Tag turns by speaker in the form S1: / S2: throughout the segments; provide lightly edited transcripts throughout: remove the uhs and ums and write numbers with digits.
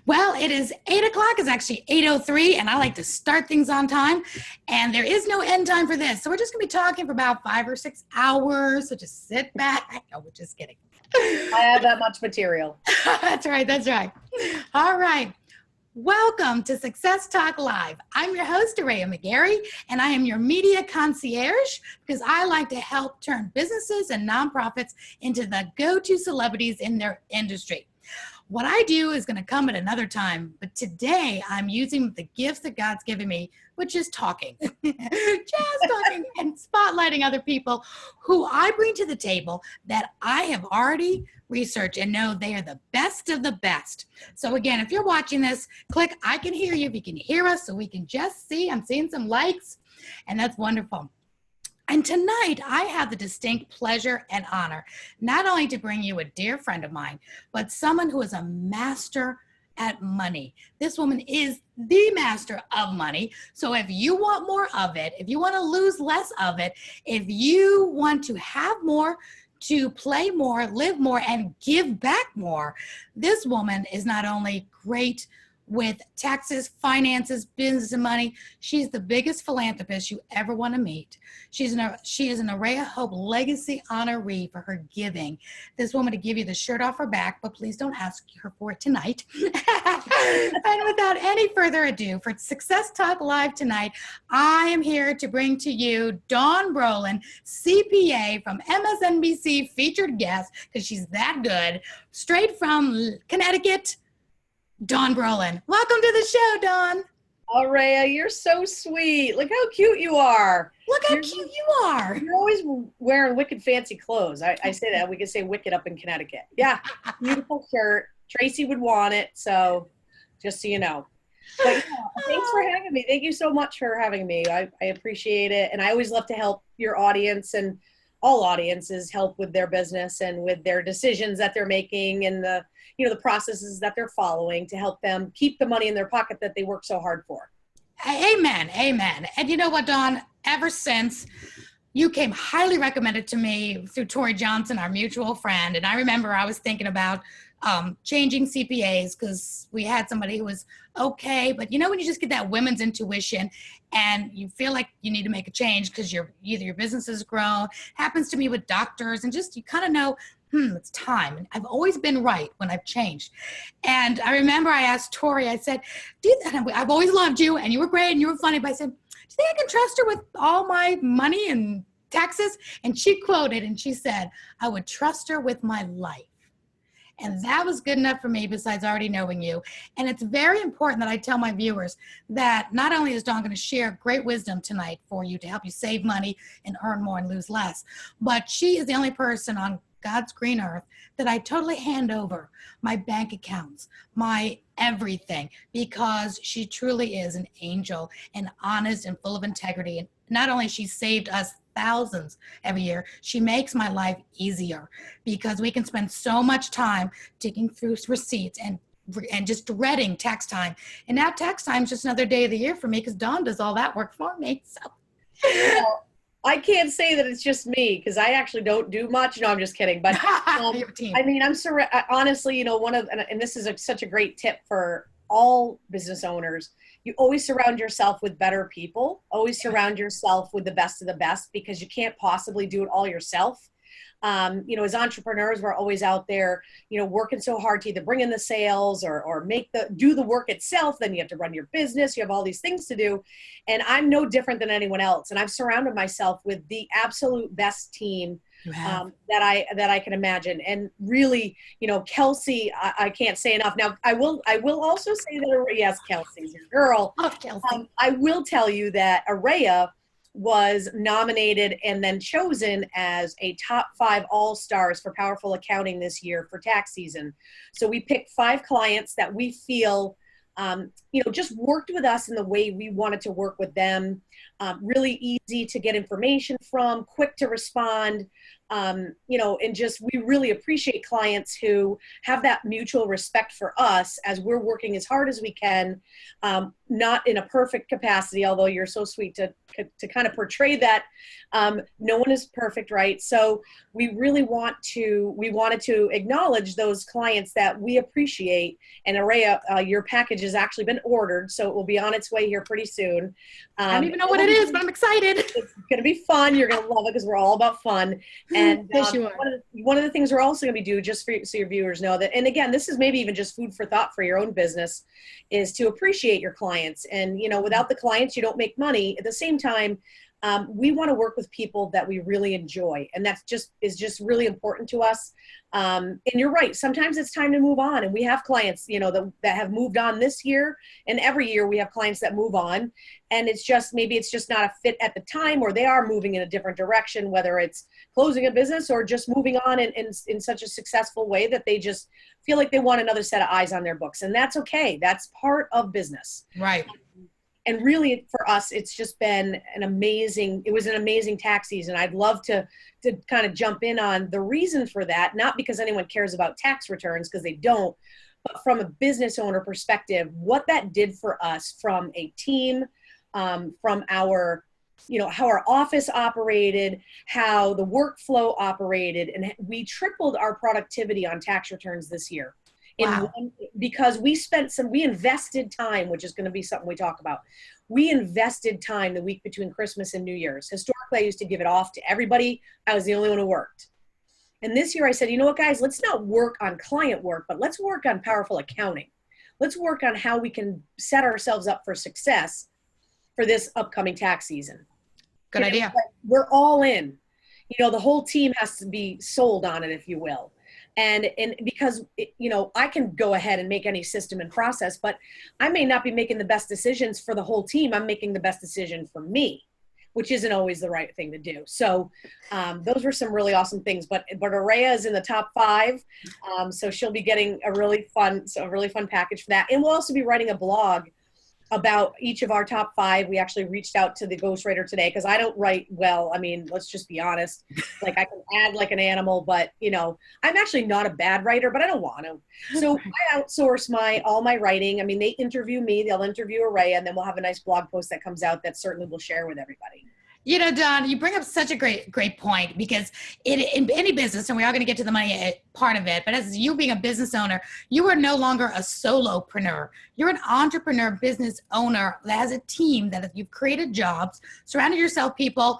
S1: Well, it is 8 o'clock. It's actually 8:03, and I like to start things on time. And there is no end time for this. So we're just going to be talking for about 5 or 6 hours. So just sit back. No, we're just kidding.
S2: I have that much material.
S1: That's right. That's right. All right. Welcome to Success Talk Live. I'm your host, Aurea McGarry, and I am your media concierge because I like to help turn businesses and nonprofits into the go-to celebrities in their industry. What I do is going to come at another time, but today I'm using the gifts that God's given me, which is talking, just talking and spotlighting other people who I bring to the table that I have already researched and know they are the best of the best. So again, if you're watching this, click I can hear you if you can hear us so we can just see. I'm seeing some likes, and that's wonderful. And tonight, I have the distinct pleasure and honor not only to bring you a dear friend of mine, but someone who is a master at money. This woman is the master of money. So if you want more of it, if you want to lose less of it, if you want to have more, to play more, live more, and give back more, this woman is not only great with taxes, finances, business, and money. She's the biggest philanthropist you ever want to meet. She is an Aurea Hope Legacy honoree for her giving. This woman to give you the shirt off her back, but please don't ask her for it tonight. And without any further ado, for Success Talk Live tonight, I am here to bring to you Dawn Brolin, CPA from MSNBC featured guest, because she's that good, straight from Connecticut. Dawn Brolin. Welcome to the show, Dawn.
S2: Aurea, you're so sweet. Look how cute you are.
S1: Look how cute you are.
S2: You're always wearing wicked fancy clothes. I say that. We can say wicked up in Connecticut. Yeah, beautiful shirt. Tracy would want it, so just so you know. But yeah, thanks for having me. Thank you so much for having me. I appreciate it. And I always love to help your audience and all audiences help with their business and with their decisions that they're making and the processes that they're following to help them keep the money in their pocket that they work so hard for.
S1: Amen. Amen. And you know what, Dawn? Ever since you came highly recommended to me through Tori Johnson, our mutual friend, and I remember I was thinking about changing CPAs because we had somebody who was okay, but you know when you just get that women's intuition and you feel like you need to make a change because either your business has grown, happens to me with doctors, and just you kind of know, it's time. And I've always been right when I've changed. And I remember I asked Tori, I said, I've always loved you and you were great and you were funny, but I said, do you think I can trust her with all my money and taxes? And she quoted and she said, I would trust her with my life. And that was good enough for me besides already knowing you. And it's very important that I tell my viewers that not only is Dawn going to share great wisdom tonight for you to help you save money and earn more and lose less, but she is the only person on God's green earth that I totally hand over my bank accounts, my everything, because she truly is an angel and honest and full of integrity. And not only she saved us thousands every year, she makes my life easier because we can spend so much time digging through receipts and just dreading tax time. And now tax time is just another day of the year for me because Dawn does all that work for me. So.
S2: Well, I can't say that it's just me because I actually don't do much. No, I'm just kidding. But I mean, honestly, and this is such a great tip for all business owners. You always surround yourself with better people. Always surround yourself with the best of the best because you can't possibly do it all yourself. As entrepreneurs, we're always out there, working so hard to either bring in the sales or do the work itself. Then you have to run your business. You have all these things to do. And I'm no different than anyone else. And I've surrounded myself with the absolute best team that I can imagine. And really, Kelsey, I can't say enough. Now, I will also say that, yes, Kelsey's your girl.
S1: Oh, Kelsey.
S2: I will tell you that Aurea was nominated and then chosen as a top 5 all-stars for Powerful Accounting this year for tax season. So we picked 5 clients that we feel, just worked with us in the way we wanted to work with them. Really easy to get information from, quick to respond, and we really appreciate clients who have that mutual respect for us as we're working as hard as we can, not in a perfect capacity, although you're so sweet to kind of portray that. No one is perfect, right? So we wanted to acknowledge those clients that we appreciate. And Aurea, your package has actually been ordered, so it will be on its way here pretty soon.
S1: I don't even know what it is, but I'm excited.
S2: It's going to be fun. You're going to love it because we're all about fun. And
S1: yes, you are.
S2: One of the things we're also going to be doing, just so your viewers know that, and again, this is maybe even just food for thought for your own business, is to appreciate your clients. And, you know, without the clients, you don't make money. At the same time, we want to work with people that we really enjoy. And that's is just really important to us. And you're right. Sometimes it's time to move on. And we have clients, you know, that have moved on this year. And every year we have clients that move on. And maybe it's just not a fit at the time, or they are moving in a different direction, whether it's closing a business or just moving on in such a successful way that they just feel like they want another set of eyes on their books. And that's okay. That's part of business.
S1: Right.
S2: And really for us, it's just been it was an amazing tax season. I'd love to kind of jump in on the reason for that, not because anyone cares about tax returns, because they don't, but from a business owner perspective, what that did for us from a team, from our, you know, how our office operated, how the workflow operated, and we tripled our productivity on tax returns this year.
S1: Wow.
S2: Because we invested time, which is going to be something we talk about. We invested time the week between Christmas and New Year's. Historically, I used to give it off to everybody. I was the only one who worked. And this year I said, you know what, guys, let's not work on client work, but let's work on powerful accounting. Let's work on how we can set ourselves up for success for this upcoming tax season.
S1: Good idea.
S2: We're all in. You know, the whole team has to be sold on it, if you will. And because, you know, I can go ahead and make any system and process, but I may not be making the best decisions for the whole team. I'm making the best decision for me, which isn't always the right thing to do. So those were some really awesome things. But Aurea is in the top 5. So she'll be getting a really fun package for that. And we'll also be writing a blog about each of our top 5. We actually reached out to the ghostwriter today, because I don't write well. I mean, let's just be honest. Like, I can add like an animal, but, you know, I'm actually not a bad writer, but I don't want to. So I outsource all my writing. I mean, they interview me, they'll interview Aurea, and then we'll have a nice blog post that comes out that certainly we'll share with everybody.
S1: You know, Dawn, you bring up such a great point, because in any business, and we are going to get to the money part of it, but as you being a business owner, you are no longer a solopreneur. You're an entrepreneur, business owner that has a team, that you've created jobs, surrounded yourself people.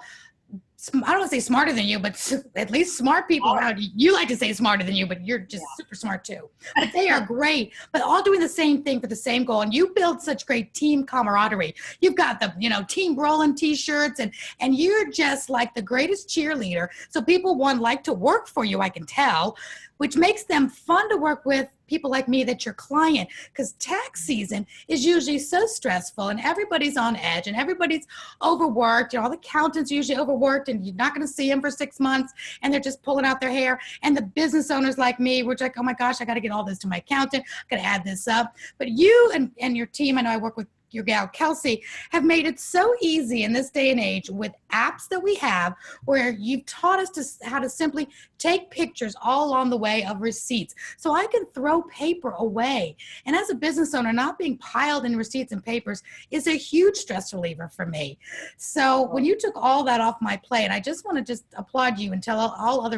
S1: I don't want to say smarter than you, but at least smart people around you. You like to say smarter than you, but you're just super smart too. But they are great, but all doing the same thing for the same goal. And you build such great team camaraderie. You've got the, you know, Team Brolin t-shirts, and you're just like the greatest cheerleader. So people, like to work for you, I can tell, which makes them fun to work with people like me that's your client, because tax season is usually so stressful and everybody's on edge and everybody's overworked. You know, all the accountants are usually overworked and you're not going to see them for 6 months and they're just pulling out their hair. And the business owners like me, we're like, oh my gosh, I got to get all this to my accountant. I got to add this up. But you and your team, I know I work with your gal Kelsey, have made it so easy in this day and age with apps that we have, where you've taught us how to simply take pictures all along the way of receipts, so I can throw paper away. And as a business owner, not being piled in receipts and papers is a huge stress reliever for me. So when you took all that off my plate, I just want to applaud you and tell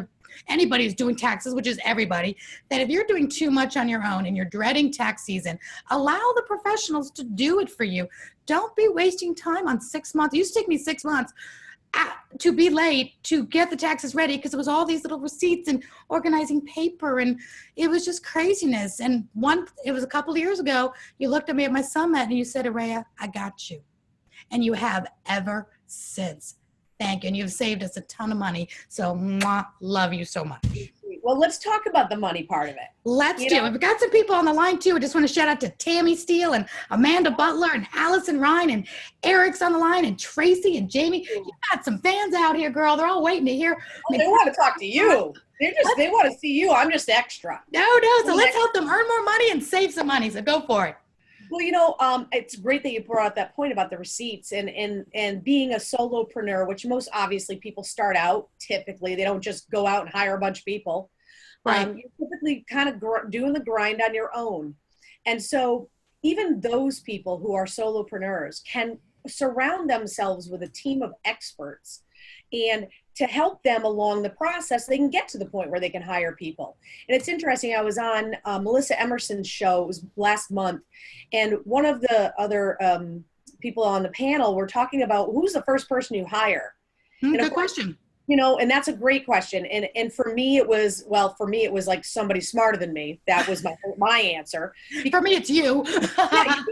S1: anybody who's doing taxes, which is everybody, that if you're doing too much on your own and you're dreading tax season, allow the professionals to do it for you. Don't be wasting time on 6 months. It used to take me 6 months to be late to get the taxes ready, because it was all these little receipts and organizing paper, and it was just craziness. And it was a couple of years ago, you looked at me at my summit and you said, Aurea, I got you. And you have ever since. Thank you. And you've saved us a ton of money. So love you so much.
S2: Well, let's talk about the money part of it.
S1: Let's do it. We've got some people on the line too. I just want to shout out to Tammy Steele and Amanda Butler and Allison Ryan, and Eric's on the line, and Tracy and Jamie. You got some fans out here, girl. They're all waiting to hear.
S2: Oh, they want to talk to you. They want to see you. I'm just extra.
S1: No. So let's help them earn more money and save some money. So go for it.
S2: Well, you know, it's great that you brought out that point about the receipts and being a solopreneur, which most obviously people start out, typically. They don't just go out and hire a bunch of people.
S1: Right.
S2: You're typically kind of doing the grind on your own. And so even those people who are solopreneurs can surround themselves with a team of experts and to help them along the process, they can get to the point where they can hire people. And it's interesting, I was on Melissa Emerson's show, it was last month, and one of the other people on the panel were talking about who's the first person you hire.
S1: Good question.
S2: You know, and that's a great question. And for me, it was like somebody smarter than me. That was my answer.
S1: For me, it's you.
S2: Yeah,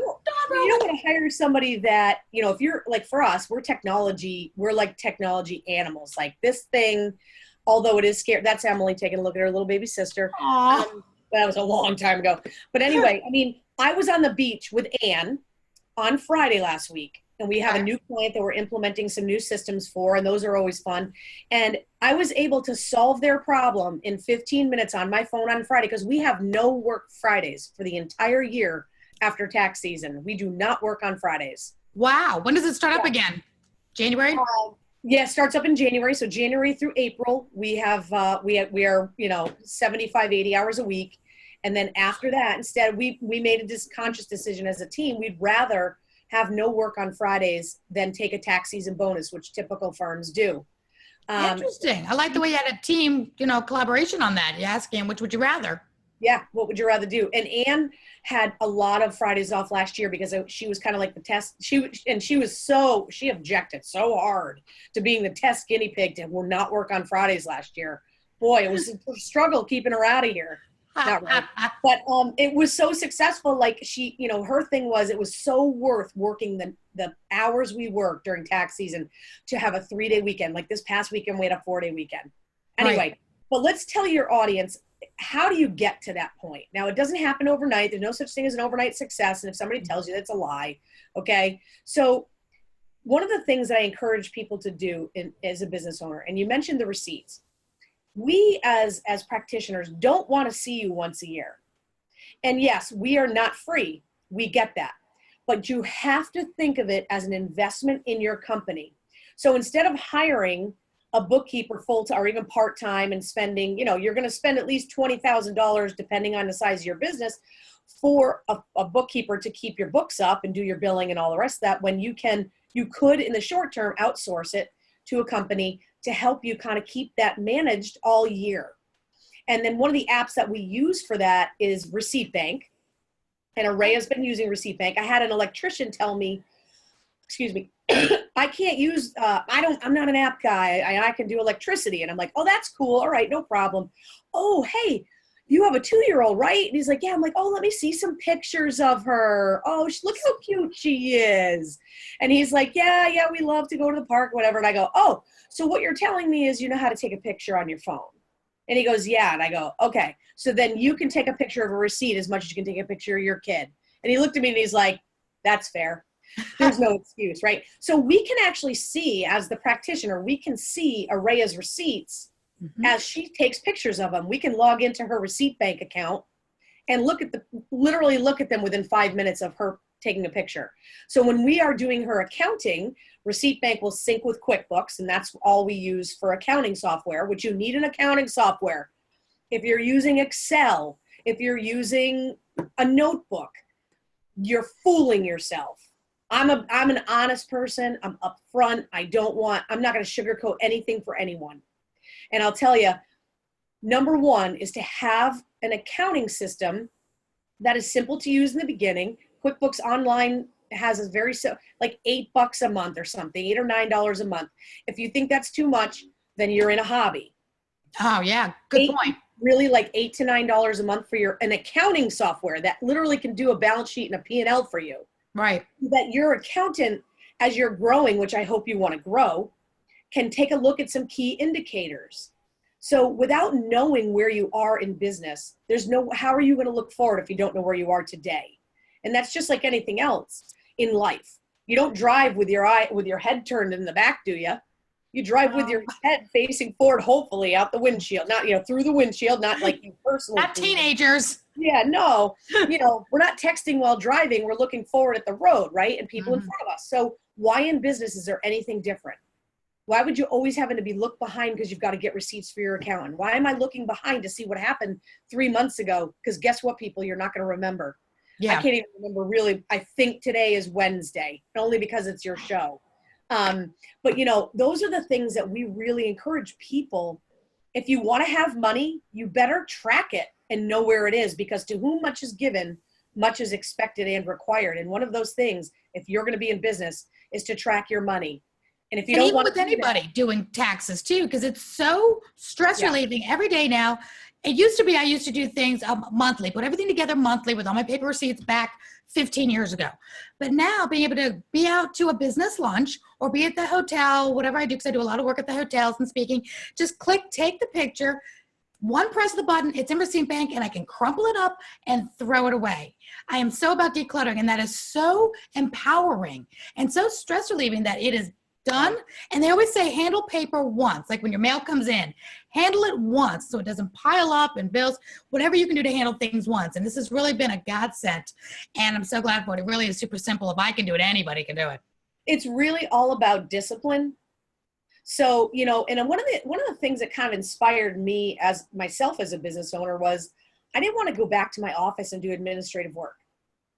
S2: you don't want to hire somebody that, you know, if you're like, for us, we're like technology animals. Like this thing, although it is scary, that's Emily taking a look at her little baby sister. That was a long time ago. But anyway, I mean, I was on the beach with Anne on Friday last week. And we have a new client that we're implementing some new systems for, and those are always fun. And I was able to solve their problem in 15 minutes on my phone on Friday, because we have no work Fridays for the entire year after tax season. We do not work on Fridays.
S1: Wow. When does it start up again? January?
S2: Yeah, it starts up in January. So January through April, we are, you know, 75, 80 hours a week. And then after that, instead, we made a conscious decision as a team. We'd rather have no work on Fridays than take a tax season bonus, which typical firms do.
S1: Interesting. I like the way you had a team, you know, collaboration on that. You asked him, which would you rather?
S2: Yeah. What would you rather do? And Anne had a lot of Fridays off last year because she was kind of like the test. She objected so hard to being the test guinea pig to will not work on Fridays last year. Boy, it was a struggle keeping her out of here. Not right. But it was so successful. Like she, you know, her thing was, it was so worth working the hours we worked during tax season to have a 3-day weekend. Like this past weekend, we had a 4-day weekend. Anyway, right. But let's tell your audience, how do you get to that point? Now, it doesn't happen overnight. There's no such thing as an overnight success. And if somebody tells you that's a lie, okay? So one of the things that I encourage people to do as a business owner, and you mentioned the receipts. We as practitioners don't want to see you once a year. And yes, we are not free. We get that. But you have to think of it as an investment in your company. So instead of hiring a bookkeeper full-time or even part-time and spending, you know, you're going to spend at least $20,000 depending on the size of your business for a bookkeeper to keep your books up and do your billing and all the rest of that, when you could in the short term outsource it to a company to help you kind of keep that managed all year. And then one of the apps that we use for that is Receipt Bank. And Aurea has been using Receipt Bank. I had an electrician tell me, excuse me, I can't use, I'm not an app guy. I can do electricity. And I'm like, oh, that's cool. All right, no problem. Oh, hey, you have a 2-year-old, right? And he's like, yeah. I'm like, oh, let me see some pictures of her. Oh, look how cute she is. And he's like, yeah, we love to go to the park, whatever. And I go, oh, so what you're telling me is you know how to take a picture on your phone. And he goes, yeah. And I go, okay. So then you can take a picture of a receipt as much as you can take a picture of your kid. And he looked at me and he's like, that's fair. There's no excuse, right? So we can actually see, as the practitioner, we can see Aurea's receipts as she takes pictures of them. We can log into her Receipt Bank account and literally look at them within 5 minutes of her taking a picture. So when we are doing her accounting, Receipt Bank will sync with QuickBooks, and that's all we use for accounting software, which you need an accounting software. If you're using Excel, if you're using a notebook, you're fooling yourself. I'm an honest person. I'm upfront. I'm not going to sugarcoat anything for anyone. And I'll tell you, number one is to have an accounting system that is simple to use in the beginning. QuickBooks Online has a like $8 a month or something, $8 or $9 a month. If you think that's too much, then you're in a hobby.
S1: Oh yeah, good point.
S2: Really, like $8 to $9 a month for an accounting software that literally can do a balance sheet and a P&L for you.
S1: Right.
S2: That your accountant, as you're growing, which I hope you want to grow, can take a look at some key indicators. So without knowing where you are in business, how are you going to look forward if you don't know where you are today? And that's just like anything else in life. You don't drive with your head turned in the back, do you? You drive with your head facing forward, hopefully out the windshield, not, through the windshield, not like you personally.
S1: Not teenagers.
S2: Yeah, no, we're not texting while driving. We're looking forward at the road, right? And people in front of us. So why in business is there anything different? Why would you always having to be look behind because you've got to get receipts for your accountant? Why am I looking behind to see what happened 3 months ago? Because guess what, people, you're not going to remember.
S1: Yeah.
S2: I can't even remember really. I think today is Wednesday, only because it's your show. But, you know, those are the things that we really encourage people. If you want to have money, you better track it and know where it is, because to whom much is given, much is expected and required. And one of those things, if you're going to be in business, is to track your money. And if you don't
S1: even
S2: want
S1: with anybody doing taxes too, because it's so stress relieving every day now. It used to be I used to do things monthly, put everything together monthly with all my paper receipts back 15 years ago. But now being able to be out to a business lunch or be at the hotel, whatever I do, because I do a lot of work at the hotels and speaking, just click, take the picture, one press of the button, it's in Receipt Bank, and I can crumple it up and throw it away. I am so about decluttering, and that is so empowering and so stress relieving that it is done. And they always say handle paper once, like when your mail comes in, handle it once so it doesn't pile up and bills, whatever you can do to handle things once. And this has really been a godsend, and I'm so glad for it. It really is super simple. If I can do it, anybody can do it.
S2: It's really all about discipline. So, you know, and one of the things that kind of inspired me as myself as a business owner was I didn't want to go back to my office and do administrative work.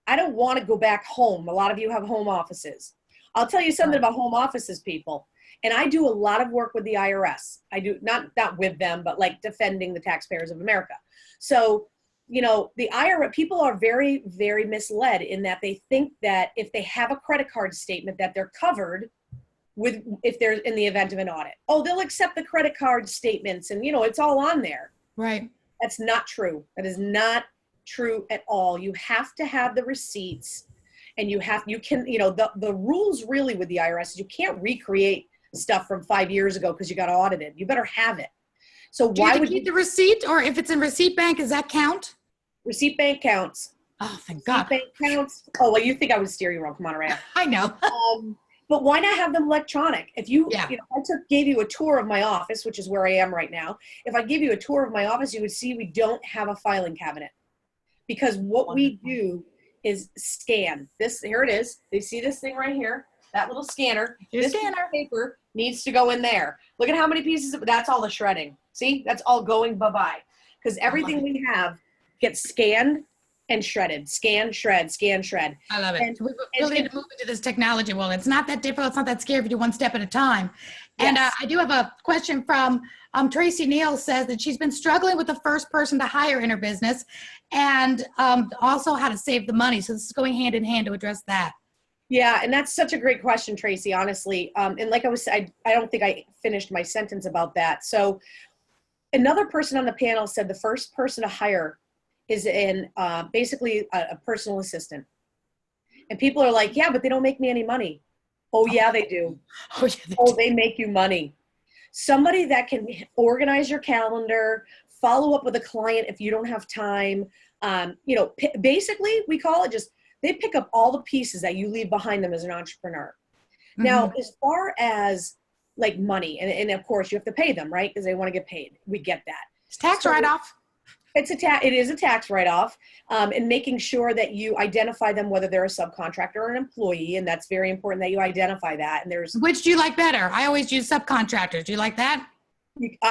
S2: I don't want to go back home. A lot of you have home offices. I'll tell you something about home offices, people. And I do a lot of work with the IRS. I do not with them, but like defending the taxpayers of America. So, you know, the IRS, people are very, very misled in that they think that if they have a credit card statement that they're covered with, if they're in the event of an audit. Oh, they'll accept the credit card statements and, you know, it's all on there.
S1: Right.
S2: That's not true. That is not true at all. You have to have the receipts, and you can, you know, the rules really with the IRS is you can't recreate stuff from 5 years ago because you got audited. You better have it. So
S1: why would you keep the receipt, or if it's in Receipt Bank, does that count?
S2: Receipt Bank counts.
S1: Oh, thank God.
S2: Receipt Bank counts. Oh, well, you think I would steer you wrong. Come on, Aurea.
S1: I know.
S2: But why not have them electronic? If you know, I gave you a tour of my office, which is where I am right now. If I give you a tour of my office, you would see we don't have a filing cabinet, because what we do is scan this. Here it is. They see this thing right here, that little scanner. This paper needs to go in there. Look at how many pieces that's all the shredding. See, that's all going bye-bye, because everything we have gets scanned and shredded. Scan, shred, scan, shred.
S1: I love it. And we really need to move into this technology. Well, it's not that difficult. It's not that scary if you do one step at a time. And I do have a question from Tracy Neal. Says that she's been struggling with the first person to hire in her business, and also how to save the money. So this is going hand in hand to address that.
S2: Yeah, and that's such a great question, Tracy, honestly. And like I don't think I finished my sentence about that. So another person on the panel said the first person to hire is basically a personal assistant. And people are like, yeah, but they don't make me any money. Oh, yeah, they do. They make you money. Somebody that can organize your calendar, follow up with a client if you don't have time. You know, basically, we call it just, they pick up all the pieces that you leave behind them as an entrepreneur. Mm-hmm. Now, as far as like money, and of course you have to pay them, right? Because they want to get paid. We get that.
S1: It's tax write-off.
S2: It is a tax write-off, and making sure that you identify them, whether they're a subcontractor or an employee, and that's very important that you identify that. And
S1: which do you like better? I always use subcontractors. Do you like that?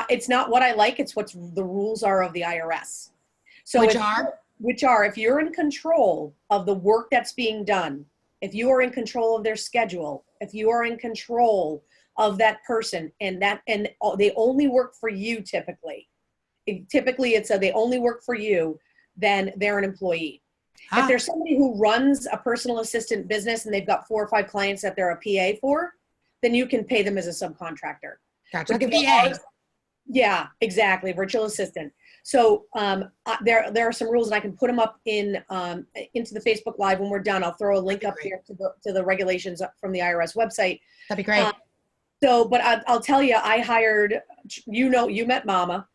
S2: It's not what I like. It's what the rules are of the IRS. So which are if you're in control of the work that's being done, if you are in control of their schedule, if you are in control of that person, and they only work for you typically. Typically it's they only work for you, then they're an employee. If there's somebody who runs a personal assistant business and they've got 4 or 5 clients that they're a PA for, then you can pay them as a subcontractor.
S1: Gotcha. Like a VA.
S2: Yeah, exactly. Virtual assistant. So there are some rules, and I can put them up into the Facebook Live when we're done. I'll throw a link up here to the regulations from the IRS website.
S1: That'd be great.
S2: But I'll tell you, I hired, you met Mama.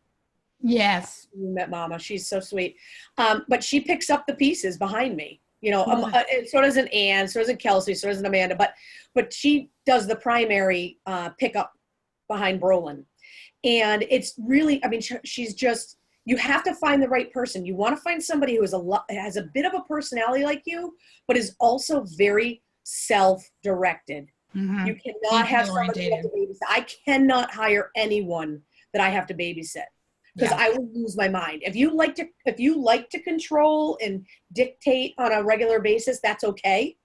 S1: Yes.
S2: You met Mama. She's so sweet. But she picks up the pieces behind me. You know, so does an Ann, so does an Kelsey, so does an Amanda. But she does the primary pickup behind Brolin. And it's really, I mean, she's just, you have to find the right person. You want to find somebody who has a bit of a personality like you, but is also very self-directed. Mm-hmm. You cannot have somebody you have to babysit. I cannot hire anyone that I have to babysit. because I will lose my mind. If you like to control and dictate on a regular basis, that's okay.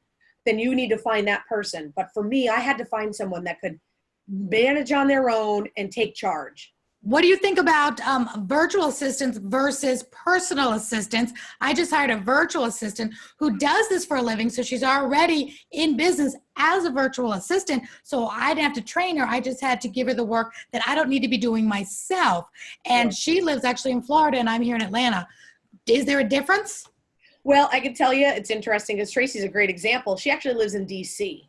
S2: Then you need to find that person. But for me, I had to find someone that could manage on their own and take charge.
S1: What do you think about virtual assistants versus personal assistants? I just hired a virtual assistant who does this for a living. So she's already in business as a virtual assistant. So I didn't have to train her. I just had to give her the work that I don't need to be doing myself. And she lives actually in Florida and I'm here in Atlanta. Is there a difference?
S2: Well, I can tell you it's interesting because Tracy's a great example. She actually lives in DC.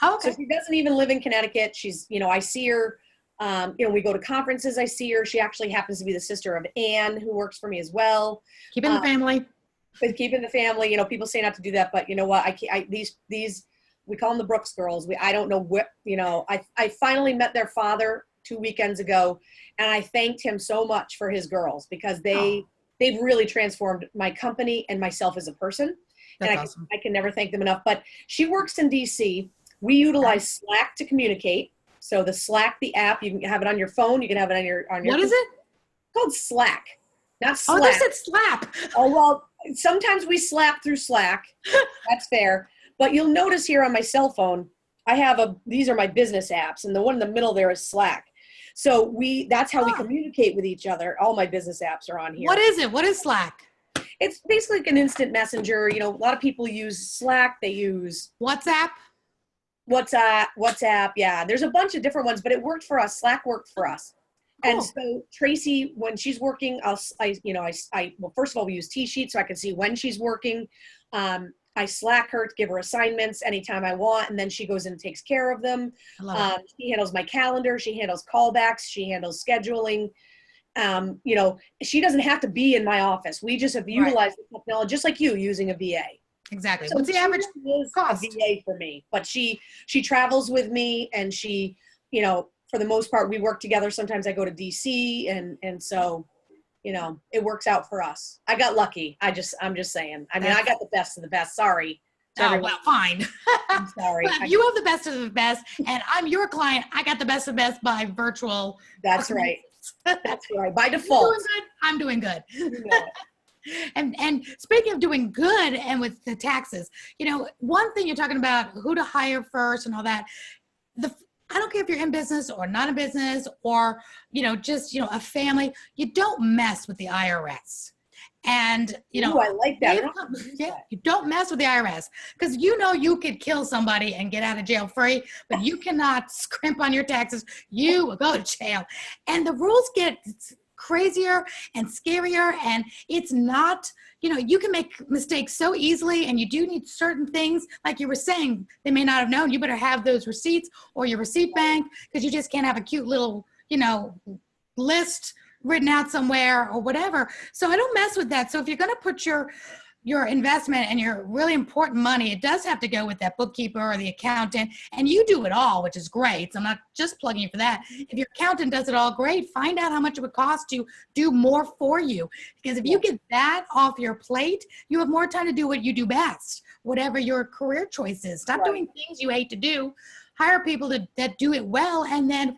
S1: Oh, okay.
S2: So she doesn't even live in Connecticut. She's, I see her. We go to conferences, I see her. She actually happens to be the sister of Anne, who works for me as well.
S1: Keeping the family.
S2: But keeping the family, people say not to do that, but you know what? These we call them the Brooks girls. I don't know what, I finally met their father 2 weekends ago, and I thanked him so much for his girls because they've really transformed my company and myself as a person.
S1: That's
S2: and
S1: awesome.
S2: I can never thank them enough. But she works in DC. We utilize Slack to communicate. So the Slack, the app, you can have it on your phone. You can have it on your.
S1: What is it?
S2: It's called Slack, not Slack.
S1: Oh, they said slap.
S2: Oh, well, sometimes we slap through Slack. That's fair. But you'll notice here on my cell phone, I have these are my business apps, and the one in the middle there is Slack. So that's how we communicate with each other. All my business apps are on here.
S1: What is it? What is Slack?
S2: It's basically like an instant messenger. A lot of people use Slack. They use
S1: WhatsApp.
S2: WhatsApp. Yeah, there's a bunch of different ones, but it worked for us. Slack worked for us. Cool. And so Tracy, when she's working, well, first of all, we use T-Sheets so I can see when she's working. I Slack her to give her assignments anytime I want, and then she goes in and takes care of them. She handles my calendar. She handles callbacks. She handles scheduling. She doesn't have to be in my office. We just have utilized the technology, just like you using a VA.
S1: Exactly.
S2: So
S1: what's the average cost?
S2: A VA for me, but she travels with me, and she, for the most part, we work together. Sometimes I go to DC, and so, it works out for us. I got lucky. I'm just saying. I mean, I got the best of the best. Sorry.
S1: Oh, well, fine.
S2: I'm sorry.
S1: Well, you have the best of the best, and I'm your client. I got the best of the best by virtual.
S2: That's right. That's right. By default.
S1: I'm doing good. And speaking of doing good and with the taxes, one thing you're talking about who to hire first and all that. I don't care if you're in business or not in business or, just, a family, you don't mess with the IRS. And,
S2: Ooh, I like that.
S1: You don't mess with the IRS because you could kill somebody and get out of jail free, but you cannot scrimp on your taxes. You will go to jail. And the rules get crazier and scarier, and it's not, you can make mistakes so easily, and you do need certain things, like you were saying, they may not have known. You better have those receipts or your receipt bank, because you just can't have a cute little, list written out somewhere or whatever. So I don't mess with that. So if you're going to put your investment and your really important money, it does have to go with that bookkeeper or the accountant, and you do it all, which is great. So I'm not just plugging you for that. If your accountant does it all, great. Find out how much it would cost to do more for you, because if you get that off your plate, you have more time to do what you do best, whatever your career choice is. Stop doing things you hate to do. Hire people that do it well, and then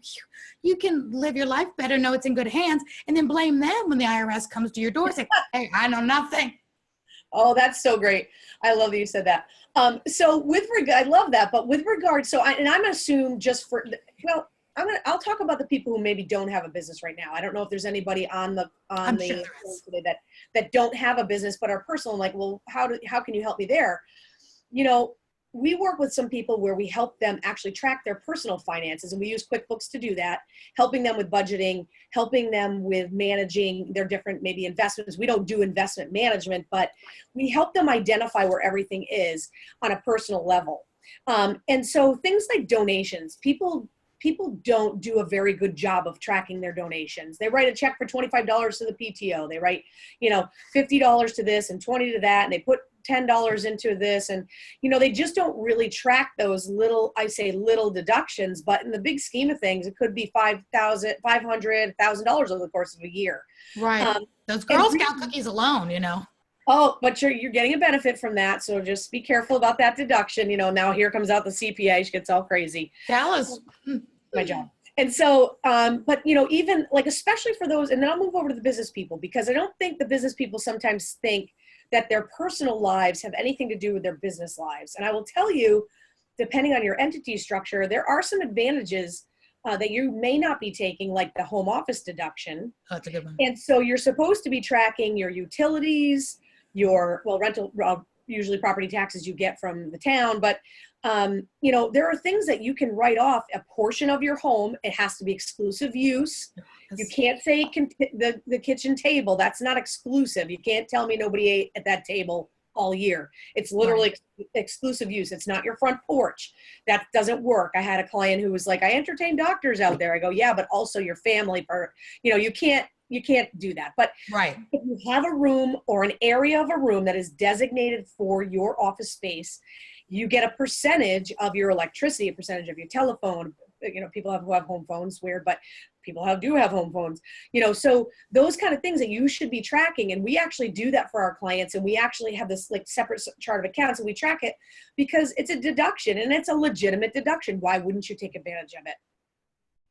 S1: you can live your life better, know it's in good hands, and then blame them when the IRS comes to your door. Say, hey, I know nothing.
S2: Oh, that's so great. I love that you said that. So I love that, but with regard, I'm going to assume I'll talk about the people who maybe don't have a business right now. I don't know if there's anybody on the today that don't have a business, but are personal. Like, well, how can you help me there? We work with some people where we help them actually track their personal finances, and we use QuickBooks to do that, helping them with budgeting, helping them with managing their different maybe investments. We don't do investment management, but we help them identify where everything is on a personal level. And so things like donations, people don't do a very good job of tracking their donations. They write a check for $25 to the PTO. They write, $50 to this and $20 to that, and they put $10 into this, and they just don't really track those little deductions. But in the big scheme of things, it could be $500,000 over the course of a year.
S1: Right. Those Girl Scout cookies alone,
S2: Oh, but you're getting a benefit from that, so just be careful about that deduction. Now here comes out the CPA; she gets all crazy.
S1: Tell us.
S2: My job. And so, but you know, even like, especially for those, and then I'll move over to the business people, because I don't think the business people sometimes think that their personal lives have anything to do with their business lives. And I will tell you, depending on your entity structure, there are some advantages that you may not be taking, like the home office deduction.
S1: Oh, that's a good one.
S2: And so you're supposed to be tracking your utilities, your, well, rental, usually property taxes you get from the town, but you know, there are things that you can write off a portion of your home. It has to be exclusive use. You can't say the kitchen table. That's not exclusive. You can't tell me nobody ate at that table all year. It's literally exclusive use. It's not your front porch. That doesn't work. I had a client who was like, I entertain doctors out there. I go, yeah, but also your family part. You know, you can't do that. But
S1: right.
S2: If you have a room or an area of a room that is designated for your office space, you get a percentage of your electricity, a percentage of your telephone. You know, people who have home phones, weird, but people do have home phones, you know, so those kind of things that you should be tracking. And we actually do that for our clients. And we actually have this like separate chart of accounts, and we track it because it's a deduction and it's a legitimate deduction. Why wouldn't you take advantage of it?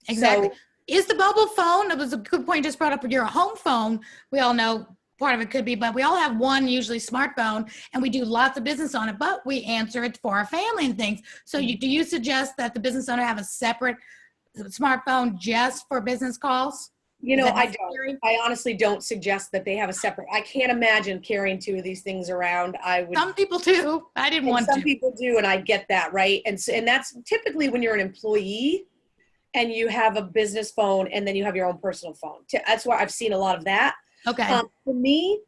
S1: Exactly. So, is the mobile phone, that was a good point just brought up with your home phone. We all know part of it could be, but we all have one usually smartphone, and we do lots of business on it, but we answer it for our family and things. So do you suggest that the business owner have a separate smartphone just for business calls?
S2: You know, I don't. I honestly don't suggest that they have a separate. I can't imagine carrying two of these things around. I would.
S1: Some people do. I didn't want to.
S2: Some people do, and I get that, right? And that's typically when you're an employee and you have a business phone, and then you have your own personal phone. That's why I've seen a lot of that.
S1: Okay.
S2: For me,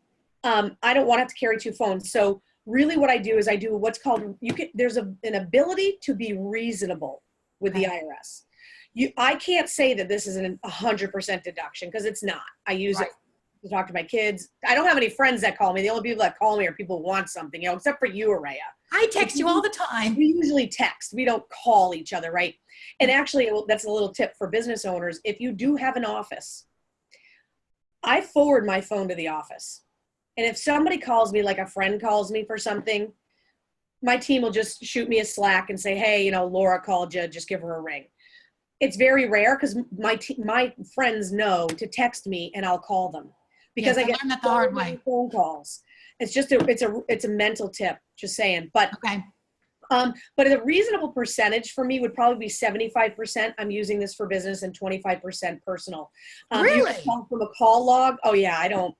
S2: I don't want to have to carry two phones. So really what I do is I do what's called, there's an ability to be reasonable with the IRS. I can't say that this is an 100% deduction, because it's not. I use it to talk to my kids. I don't have any friends that call me. The only people that call me are people who want something, you know, except for you, Aurea.
S1: I text you all the time.
S2: We usually text. We don't call each other, right? And actually, that's a little tip for business owners. If you do have an office, I forward my phone to the office. And if somebody calls me, like a friend calls me for something, my team will just shoot me a Slack and say, hey, you know, Laura called you, just give her a ring. It's very rare, because my friends know to text me and I'll call them, because I get
S1: the hard way.
S2: Phone calls. It's just it's a mental tip, just saying. But
S1: okay.
S2: But a reasonable percentage for me would probably be 75%. I'm using this for business, and 25% personal.
S1: Really?
S2: From a call log. Oh yeah, I don't.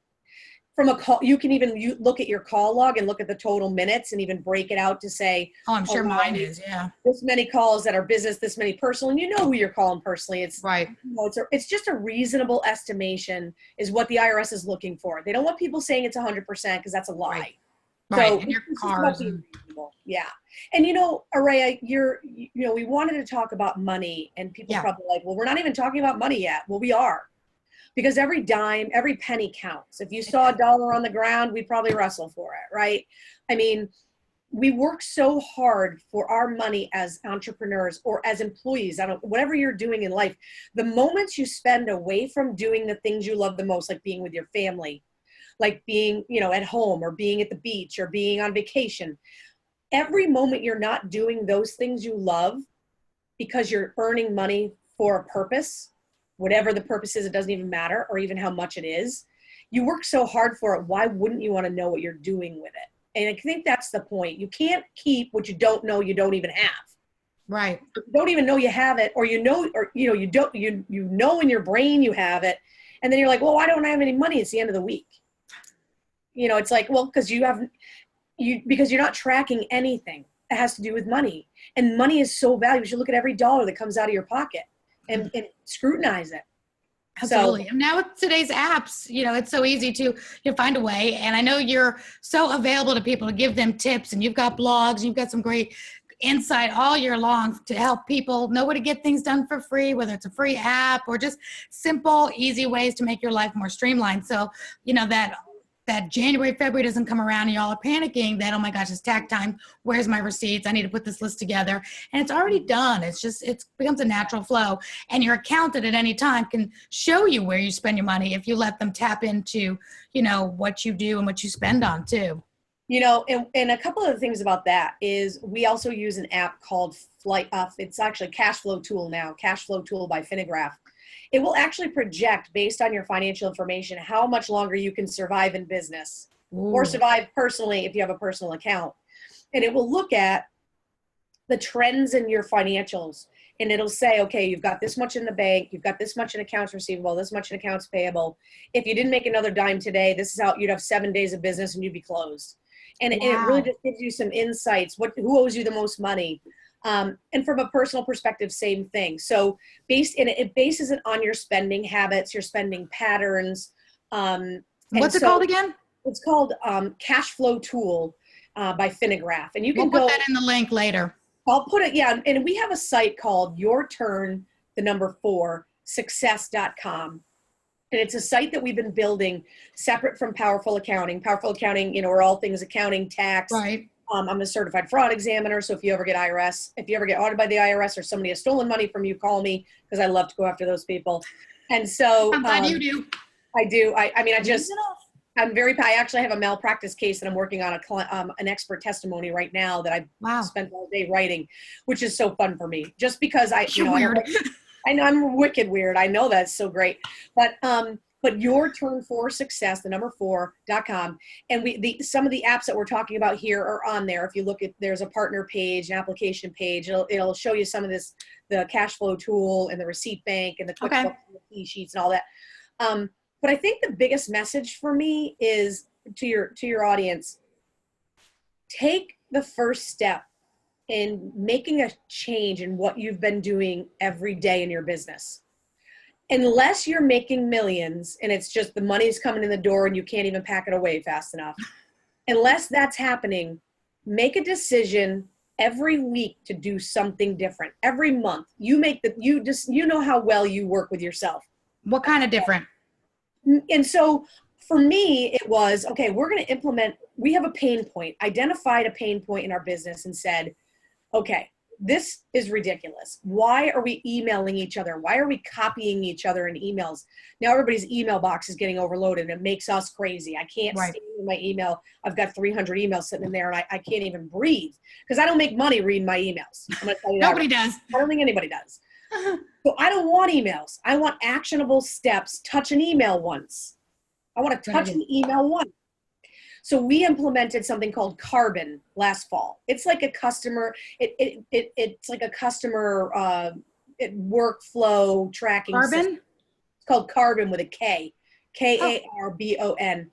S2: From a call, you can even look at your call log and look at the total minutes, and even break it out to say.
S1: Oh, I'm sure mine is. Yeah.
S2: This many calls that are business, this many personal, and you know who you're calling personally. It's
S1: right.
S2: You know, it's just a reasonable estimation is what the IRS is looking for. They don't want people saying it's 100%, because that's a lie.
S1: Right.
S2: So
S1: right. And your cars.
S2: Yeah. And you know, Aurea, you know, we wanted to talk about money, and people probably like, well, we're not even talking about money yet. Well, we are, because every dime, every penny counts. If you saw a dollar on the ground, we'd probably wrestle for it, right? I mean, we work so hard for our money as entrepreneurs or as employees. Whatever you're doing in life, the moments you spend away from doing the things you love the most, like being with your family, like being, you know, at home, or being at the beach, or being on vacation. Every moment you're not doing those things you love because you're earning money for a purpose, whatever the purpose is, it doesn't even matter, or even how much it is. You work so hard for it. Why wouldn't you want to know what you're doing with it? And I think that's the point. You can't keep what you don't know you don't even have.
S1: Right.
S2: You don't even know you have it, or you know in your brain you have it, and then you're like, well, why don't I have any money? It's the end of the week. You know, it's like, well, because you're not tracking anything that has to do with money. And money is so valuable. You should look at every dollar that comes out of your pocket and scrutinize it.
S1: Absolutely. And now with today's apps, you know, it's so easy to find a way. And I know you're so available to people to give them tips, and you've got blogs, and you've got some great insight all year long to help people know where to get things done for free, whether it's a free app or just simple, easy ways to make your life more streamlined. So, you know, that January, February doesn't come around and y'all are panicking that, oh my gosh, it's tax time. Where's my receipts? I need to put this list together. And it's already done. It becomes a natural flow. And your accountant at any time can show you where you spend your money if you let them tap into, you know, what you do and what you spend on too.
S2: And a couple of the things about that is we also use an app called it's actually Cash Flow Tool now, Cash Flow Tool by Finagraph. It will actually project based on your financial information how much longer you can survive in business or survive personally if you have a personal account. And it will look at the trends in your financials. And it'll say, okay, you've got this much in the bank, you've got this much in accounts receivable, this much in accounts payable. If you didn't make another dime today, this is how you'd have 7 days of business and you'd be closed. And it really just gives you some insights. Who owes you the most money? And from a personal perspective, same thing. So it bases it on your spending habits, your spending patterns.
S1: What's it called again?
S2: It's called Cash Flow Tool by Finagraph. And you can
S1: we'll put that in the link later.
S2: I'll put it, yeah. And we have a site called Your Turn, 4, success.com. And it's a site that we've been building separate from Powerful Accounting. Powerful Accounting, are all things accounting, tax.
S1: Right.
S2: I'm a certified fraud examiner. So if you ever get audited by the IRS or somebody has stolen money from you, call me because I love to go after those people. And so
S1: I'm glad you do.
S2: I do. I actually have a malpractice case that I'm working on an expert testimony right now that I spent all day writing, which is so fun for me just because I know I'm wicked weird. I know that's so great. But Your Turn for Success, 4.com. And some of the apps that we're talking about here are on there. If you look there's a partner page, an application page, it'll show you some of the cash flow tool and the receipt bank and the QuickBooks and the key sheets and all that. But I think the biggest message for me is to your audience, take the first step in making a change in what you've been doing every day in your business. Unless you're making millions and it's just the money's coming in the door and you can't even pack it away fast enough. Unless that's happening, make a decision every week to do something different. Every month, you know how well you work with yourself.
S1: What kind of different?
S2: And so for me, it was, okay, we're going to implement, we have a pain point, identified a pain point in our business and said, okay, this is ridiculous. Why are we emailing each other? Why are we copying each other in emails? Now everybody's email box is getting overloaded and it makes us crazy. I can't stay in my email. I've got 300 emails sitting in there and I can't even breathe because I don't make money reading my emails. I'm going to tell you that.
S1: Nobody does.
S2: I don't think anybody does. So I don't want emails. I want actionable steps. Touch an email once. I want to touch an email once. So we implemented something called Carbon last fall. It's like a customer, it's like a customer workflow tracking
S1: Carbon?
S2: system. It's called Carbon with a K, Karbon.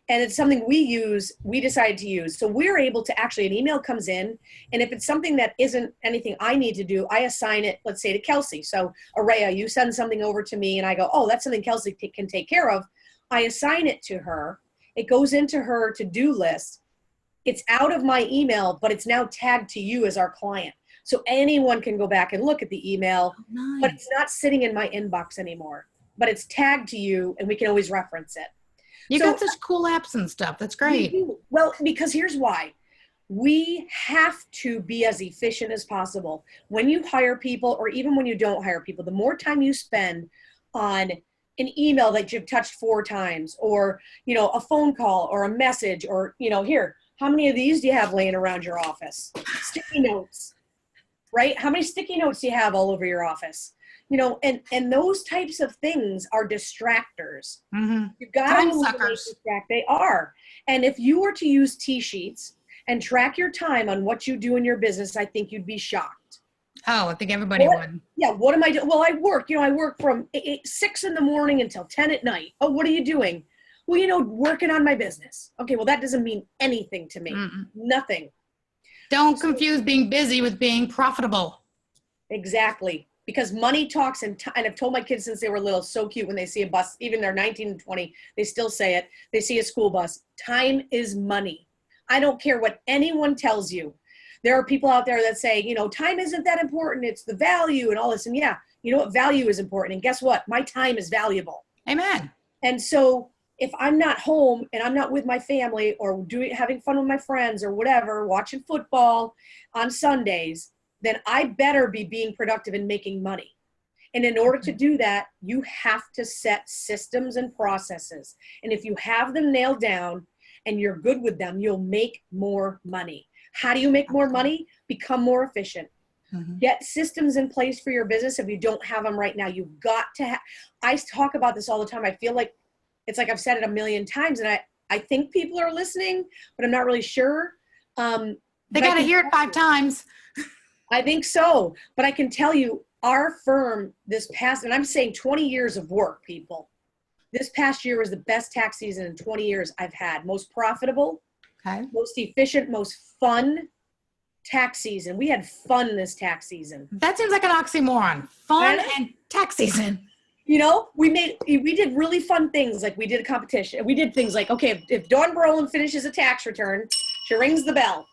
S2: And it's something we decided to use. So we're able to actually, an email comes in, and if it's something that isn't anything I need to do, I assign it, let's say to Kelsey. So Aurea, you send something over to me and I go, oh, that's something Kelsey can take care of. I assign it to her. It goes into her to-do list. It's out of my email, but it's now tagged to you as our client. So anyone can go back and look at the email, but it's not sitting in my inbox anymore, but it's tagged to you and we can always reference it.
S1: You got such cool apps and stuff. That's great.
S2: Well, because here's why. We have to be as efficient as possible. When you hire people, or even when you don't hire people, the more time you spend on an email that you've touched 4 times, or, a phone call or a message, or, here, how many of these do you have laying around your office? Sticky notes, right? How many sticky notes do you have all over your office? And those types of things are distractors.
S1: Mm-hmm.
S2: You've got to distract. They are. And if you were to use T-sheets and track your time on what you do in your business, I think you'd be shocked.
S1: Oh, I think everybody would.
S2: Yeah. What am I doing? Well, I work, I work from 6 in the morning until 10 at night. Oh, what are you doing? Well, working on my business. Okay. Well, that doesn't mean anything to me. Nothing.
S1: Don't confuse being busy with being profitable.
S2: Exactly. Because money talks, and I've told my kids since they were little, so cute when they see a bus, even they're 19 and 20, they still say it. They see a school bus. Time is money. I don't care what anyone tells you. There are people out there that say, time isn't that important. It's the value and all this. And yeah, what value is important. And guess what? My time is valuable.
S1: Amen.
S2: And so if I'm not home and I'm not with my family or having fun with my friends or whatever, watching football on Sundays, then I better be being productive and making money. And in order to do that, you have to set systems and processes. And if you have them nailed down and you're good with them, you'll make more money. How do you make more money? Become more efficient. Get systems in place for your business. If you don't have them right now, you've got to have, I talk about this all the time. I feel like it's like I've said it a million times, and I think people are listening, but I'm not really sure.
S1: They got to hear it 5 times.
S2: I think so. But I can tell you, our firm this past, and I'm saying 20 years of work, people. This past year was the best tax season in 20 years I've had. Most profitable, most efficient, most fun tax season. We had fun this tax season.
S1: That seems like an oxymoron. Fun and tax season.
S2: You know, we did really fun things. Like we did a competition. We did things like, okay, if Dawn Brolin finishes a tax return, she rings the bell.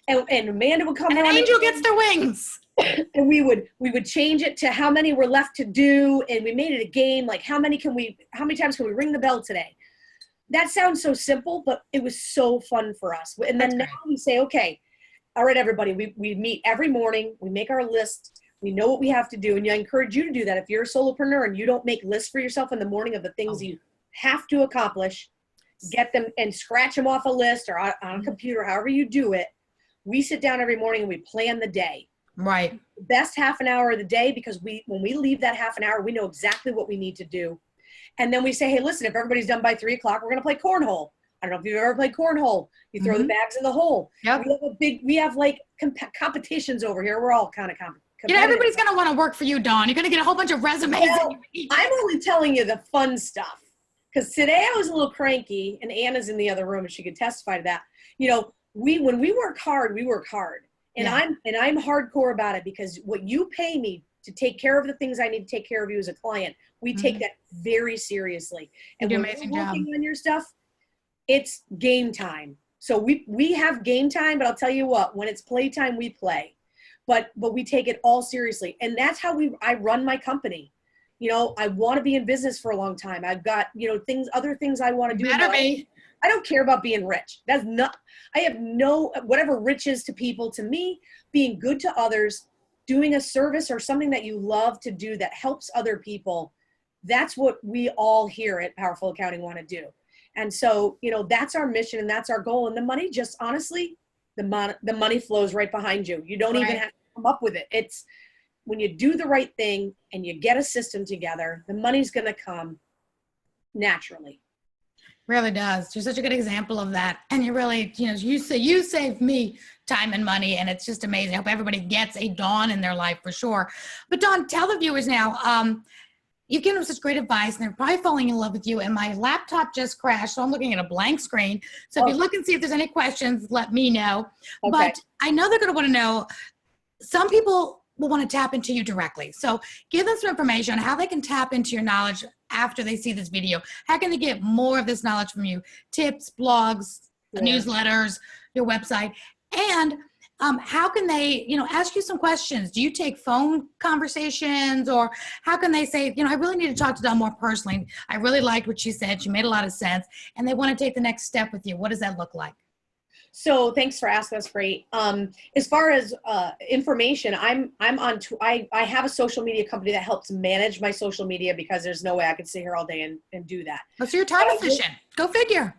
S2: And Amanda would come
S1: and
S2: on.
S1: An angel gets their wings.
S2: And we would change it to how many were left to do. And we made it a game. Like how many times can we ring the bell today? That sounds so simple, but it was so fun for us. And then now we say, okay, all right, everybody, we meet every morning. We make our list. We know what we have to do. And I encourage you to do that. If you're a solopreneur and you don't make lists for yourself in the morning of the things you have to accomplish, get them and scratch them off a list or on a computer, however you do it. We sit down every morning and we plan the day.
S1: Right.
S2: The best half an hour of the day, because when we leave that half an hour, we know exactly what we need to do. And then we say, hey, listen, if everybody's done by 3 o'clock, we're going to play cornhole. I don't know if you've ever played cornhole. You throw the bags in the hole.
S1: Yep.
S2: We have like competitions over here. We're all kind of competitive.
S1: You know, everybody's going to want to work for you, Dawn. You're going to get a whole bunch of resumes.
S2: Well, I'm only telling you the fun stuff. Because today I was a little cranky, and Anna's in the other room, and she could testify to that. You know, when we work hard, we work hard. And I'm hardcore about it, because what you pay me to take care of the things I need to take care of you as a client, we take that very seriously. And when we're working on your stuff, it's game time. So we have game time, but I'll tell you what, when it's play time, we play. But we take it all seriously. And that's how I run my company. You know, I want to be in business for a long time. I've got, you know, other things I want to do. I don't care about being rich. I have whatever rich is to people, to me, being good to others, doing a service or something that you love to do that helps other people. That's what we all here at Powerful Accounting want to do. And so, you know, that's our mission and that's our goal. And the money, just honestly, the money flows right behind you. You don't even have to come up with it. It's when you do the right thing and you get a system together, the money's going to come naturally.
S1: Really does. You're such a good example of that. And you really, you know, you saved me time and money, and it's just amazing. I hope everybody gets a Dawn in their life for sure. But Dawn, tell the viewers now, you've given them such great advice, and they're probably falling in love with you. And my laptop just crashed, so I'm looking at a blank screen. So if you look and see if there's any questions, let me know. Okay. But I know they're going to want to know, some people will want to tap into you directly. So give them some information on how they can tap into your knowledge after they see this video. How can they get more of this knowledge from you? Tips, blogs, newsletters, your website. And how can they, you know, ask you some questions? Do you take phone conversations, or how can they say, you know, I really need to talk to Dawn more personally. I really liked what she said. She made a lot of sense. And they want to take the next step with you. What does that look like?
S2: So thanks for asking. That's great. As far as information, I have a social media company that helps manage my social media, because there's no way I could sit here all day and do that.
S1: So you're time efficient. Go figure.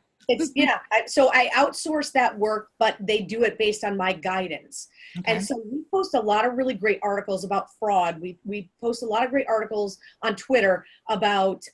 S2: So I outsource that work, but they do it based on my guidance. Okay. And so we post a lot of really great articles about fraud. We post a lot of great articles on Twitter about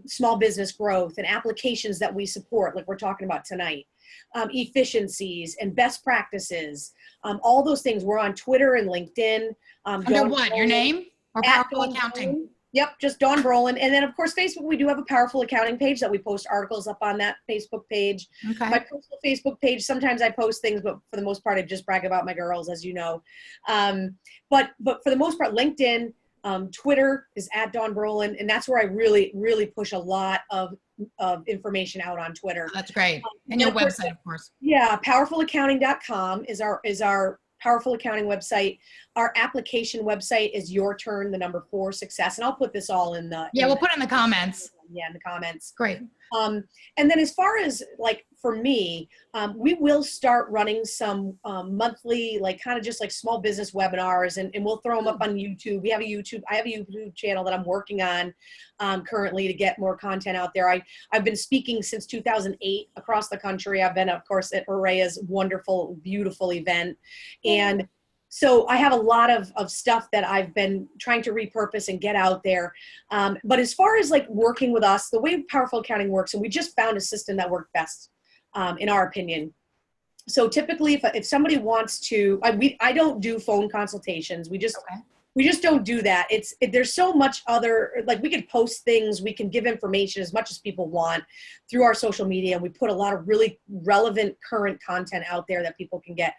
S2: small business growth and applications that we support, like we're talking about tonight. Efficiencies and best practices, all those things. We're on Twitter and LinkedIn.
S1: Under what? Your name or Powerful Accounting?
S2: Yep, just Dawn Brolin. And then, of course, Facebook, we do have a Powerful Accounting page that we post articles up on that Facebook page. Okay. My personal Facebook page, sometimes I post things, but for the most part, I just brag about my girls, as you know. But for the most part, LinkedIn, Twitter is at Dawn Brolin, and that's where I really, really push a lot of information out on Twitter.
S1: That's great. And your website, of course.
S2: Yeah, powerfulaccounting.com is our Powerful Accounting website. Our application website is Your Turn, the number 4 Success. And I'll put this all in the...
S1: Yeah, we'll put it in the comments.
S2: Yeah, in the comments.
S1: Great.
S2: And then as far as like for me, we will start running some monthly, like kind of just like small business webinars, and we'll throw them up on YouTube. I have a YouTube channel that I'm working on currently to get more content out there. I've been speaking since 2008 across the country. I've been, of course, at Aurea's wonderful, beautiful event. And so I have a lot of stuff that I've been trying to repurpose and get out there. But as far as like working with us, the way Powerful Accounting works, and we just found a system that worked best, in our opinion. So typically if somebody wants to, I don't do phone consultations. We just don't do that. There's so much other, like we can post things, we can give information as much as people want through our social media. We put a lot of really relevant current content out there that people can get.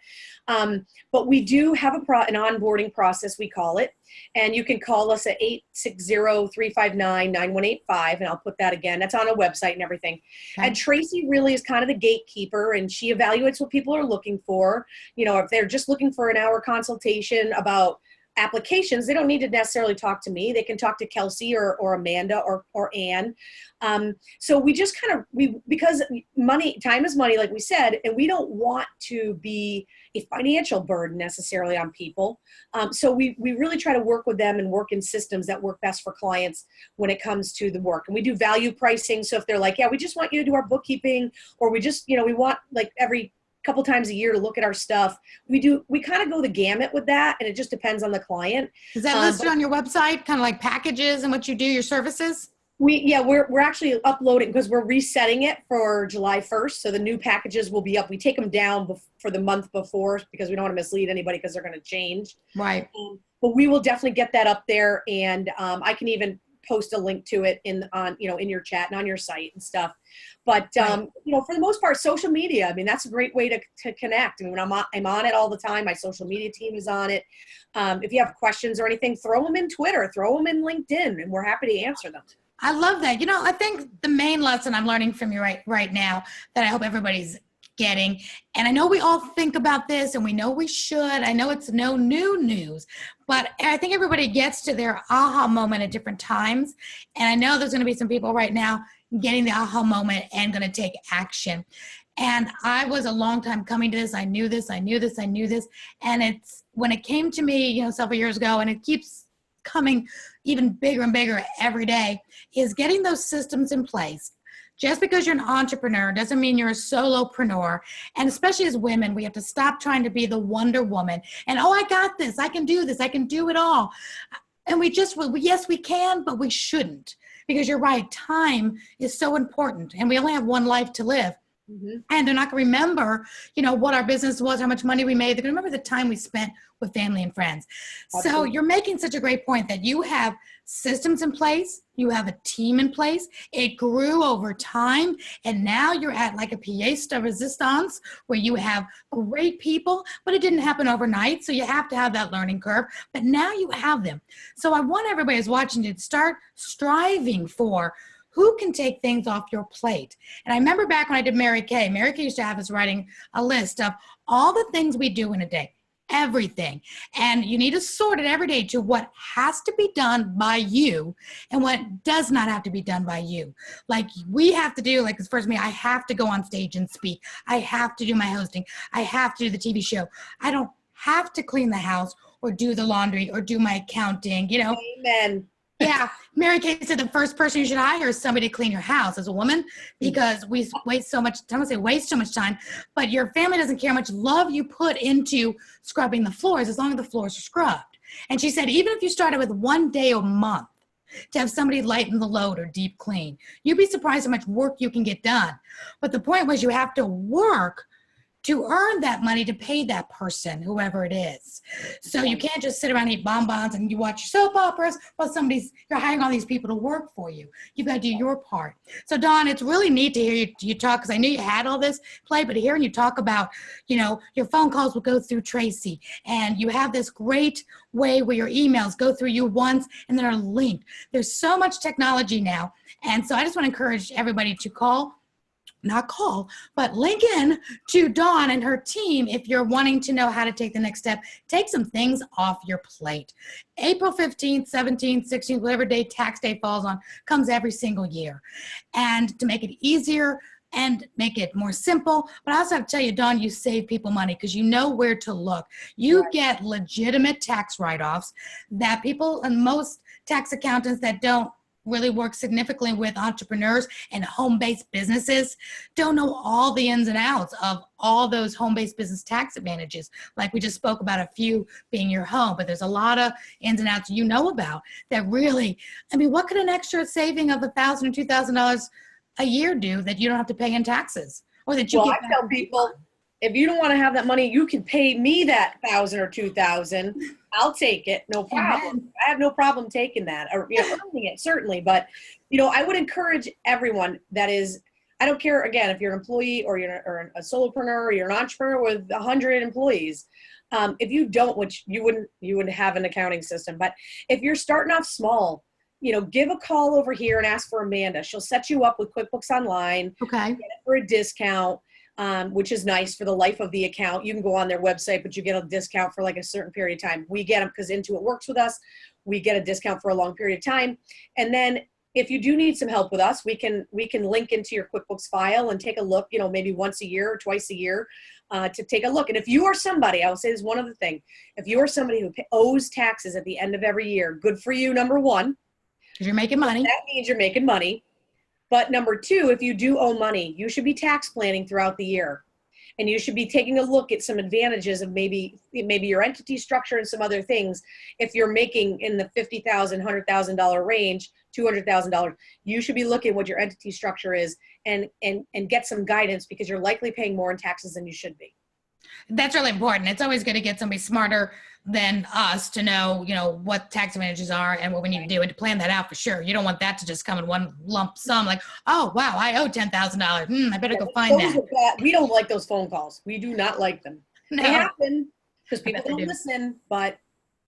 S2: But we do have an onboarding process, we call it. And you can call us at 860-359-9185. And I'll put that again. That's on our website and everything. Okay. And Tracy really is kind of the gatekeeper, and she evaluates what people are looking for. You know, if they're just looking for an hour consultation about applications, they don't need to necessarily talk to me. They can talk to Kelsey or Amanda or Ann. So we just kind of, because time is money, like we said, and we don't want to be a financial burden necessarily on people. So we really try to work with them and work in systems that work best for clients when it comes to the work. And we do value pricing. So if they're like, yeah, we just want you to do our bookkeeping, or we just, we want like every couple times a year to look at our stuff. We kind of go the gamut with that, and it just depends on the client.
S1: Is that listed on your website, kind of like packages and what you do, your services?
S2: We're actually uploading, because we're resetting it for July 1st. So the new packages will be up. We take them down for the month before, because we don't want to mislead anybody, because they're going to change.
S1: Right.
S2: But we will definitely get that up there, and I can even post a link to it in your chat and on your site and stuff. But right. For the most part, social media, I mean, that's a great way to connect. I mean, I'm on it all the time. My social media team is on it. If you have questions or anything, throw them in Twitter, throw them in LinkedIn, and we're happy to answer them.
S1: I love that. I think the main lesson I'm learning from you right now, that I hope everybody's getting, and I know we all think about this, and we know we should. I know it's no new news, but I think everybody gets to their aha moment at different times. And I know there's going to be some people right now getting the aha moment and going to take action. And I was a long time coming to this. I knew this. And it's when it came to me, several years ago, and it keeps coming even bigger and bigger every day, is getting those systems in place. Just because you're an entrepreneur doesn't mean you're a solopreneur. And especially as women, we have to stop trying to be the Wonder Woman. And, I got this. I can do this. I can do it all. And yes, we can, but we shouldn't. Because you're right, time is so important. And we only have one life to live. Mm-hmm. And they're not going to remember, what our business was, how much money we made. They're going to remember the time we spent with family and friends. Absolutely. So you're making such a great point that you have systems in place. You have a team in place. It grew over time. And now you're at like a pièce de résistance, where you have great people, but it didn't happen overnight. So you have to have that learning curve. But now you have them. So I want everybody who's watching to start striving for who can take things off your plate. And I remember back when I did Mary Kay used to have us writing a list of all the things we do in a day, everything. And you need to sort it every day to what has to be done by you and what does not have to be done by you. Like we have to do, like for me, I have to go on stage and speak. I have to do my hosting. I have to do the TV show. I don't have to clean the house or do the laundry or do my accounting,
S2: Amen.
S1: Yeah, Mary Kay said the first person you should hire is somebody to clean your house as a woman, because we waste so much time. I don't say waste so much time, but your family doesn't care how much love you put into scrubbing the floors, as long as the floors are scrubbed. And she said, even if you started with 1 day a month to have somebody lighten the load or deep clean, you'd be surprised how much work you can get done. But the point was, you have to work to earn that money to pay that person, whoever it is. So you can't just sit around and eat bonbons and you watch soap operas while you're hiring all these people to work for you. You've got to do your part. So Dawn, it's really neat to hear you talk, because I knew you had all this play, but hearing you talk about, your phone calls will go through Tracy, and you have this great way where your emails go through you once and then are linked. There's so much technology now. And so I just want to encourage everybody to but link in to Dawn and her team if you're wanting to know how to take the next step. Take some things off your plate. April 15th, 17th, 16th, whatever day tax day falls on, comes every single year. And to make it easier and make it more simple. But I also have to tell you, Dawn, you save people money because you know where to look. You get legitimate tax write-offs that people and most tax accountants that don't really work significantly with entrepreneurs and home-based businesses don't know all the ins and outs of all those home-based business tax advantages. Like we just spoke about a few being your home, but there's a lot of ins and outs you know about that really, I mean, what could an extra saving of $1,000 or $2,000 a year do that you don't have to pay in taxes? Or that you
S2: I tell people, if you don't want to have that money, you can pay me that $1,000 or $2,000. I'll take it, no problem.
S1: Amen.
S2: I have no problem taking that, or earning it certainly. But I would encourage everyone that is. I don't care again if you're an employee or you're a solopreneur or you're an entrepreneur with 100 employees. If you don't, which you wouldn't have an accounting system. But if you're starting off small, give a call over here and ask for Amanda. She'll set you up with QuickBooks Online.
S1: Okay.
S2: Get it for a discount. Which is nice for the life of the account. You can go on their website, but you get a discount for like a certain period of time. We get them because Intuit works with us. We get a discount for a long period of time. And then if you do need some help with us, we can link into your QuickBooks file and take a look, maybe once a year or twice a year to take a look. And if you are somebody, I will say this one other thing. If you are somebody who owes taxes at the end of every year, good for you, number one.
S1: Because you're making money.
S2: That means you're making money. But number two, if you do owe money, you should be tax planning throughout the year. And you should be taking a look at some advantages of maybe your entity structure and some other things. If you're making in the $50,000, $100,000 range, $200,000, you should be looking at what your entity structure is and get some guidance because you're likely paying more in taxes than you should be.
S1: That's really important. It's always good to get somebody smarter than us to know, what tax advantages are and what we need to do and to plan that out for sure. You don't want that to just come in one lump sum like, oh, wow, I owe $10,000. I better go find that.
S2: We don't like those phone calls. We do not like them.
S1: No.
S2: They happen because people don't listen, but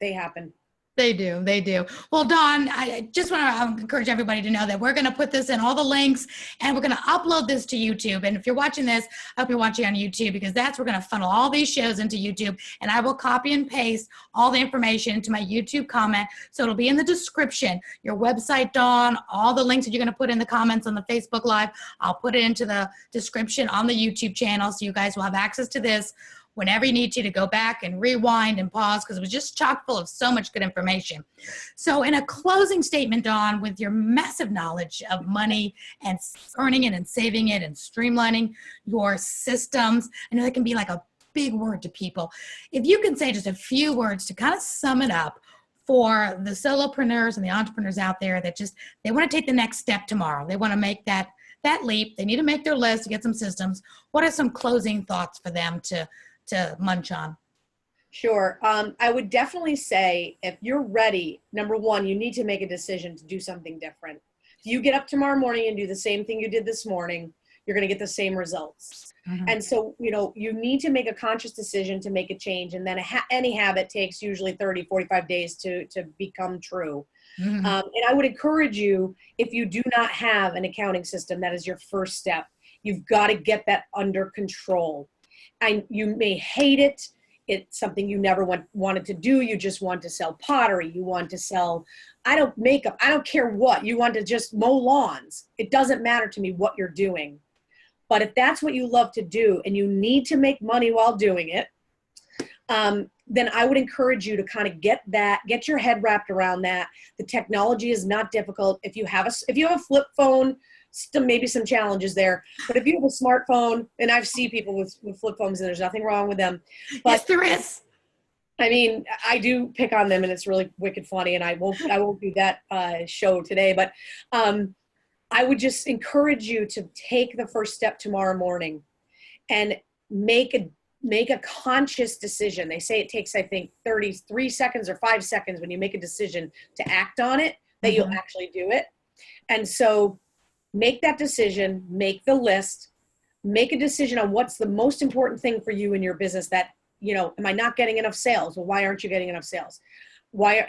S2: they happen.
S1: They do. They do. Well, Dawn, I just want to encourage everybody to know that we're going to put this in all the links and we're going to upload this to YouTube. And if you're watching this, I hope you're watching on YouTube because we're going to funnel all these shows into YouTube and I will copy and paste all the information into my YouTube comment. So it'll be in the description, your website, Dawn, all the links that you're going to put in the comments on the Facebook Live. I'll put it into the description on the YouTube channel. So you guys will have access to this whenever you need to go back and rewind and pause because it was just chock full of so much good information. So in a closing statement, Dawn, with your massive knowledge of money and earning it and saving it and streamlining your systems, I know that can be like a big word to people. If you can say just a few words to kind of sum it up for the solopreneurs and the entrepreneurs out there that they want to take the next step tomorrow. They want to make that leap. They need to make their list to get some systems. What are some closing thoughts for them to munch on?
S2: Sure. I would definitely say if you're ready, number one, you need to make a decision to do something different. If you get up tomorrow morning and do the same thing you did this morning, you're going to get the same results. Mm-hmm. And so, you need to make a conscious decision to make a change. And then any habit takes usually 30, 45 days to become true. Mm-hmm. And I would encourage you, if you do not have an accounting system, that is your first step. You've got to get that under control. And you may hate it. It's something you never wanted to do. You just want to sell pottery. You want to sell, makeup. I don't care what. You want to just mow lawns. It doesn't matter to me what you're doing. But if that's what you love to do and you need to make money while doing it, then I would encourage you to kind of get your head wrapped around that. The technology is not difficult. If you have a flip phone, maybe some challenges there. But if you have a smartphone, and I've seen people with flip phones and there's nothing wrong with them. But
S1: yes, there is.
S2: I mean, I do pick on them and it's really wicked funny and I won't do that show today. But I would just encourage you to take the first step tomorrow morning and make a conscious decision. They say it takes, I think, 33 seconds or 5 seconds when you make a decision to act on it, that you'll actually do it. And so make that decision, make the list, make a decision on what's the most important thing for you in your business that, am I not getting enough sales? Well, why aren't you getting enough sales? Why,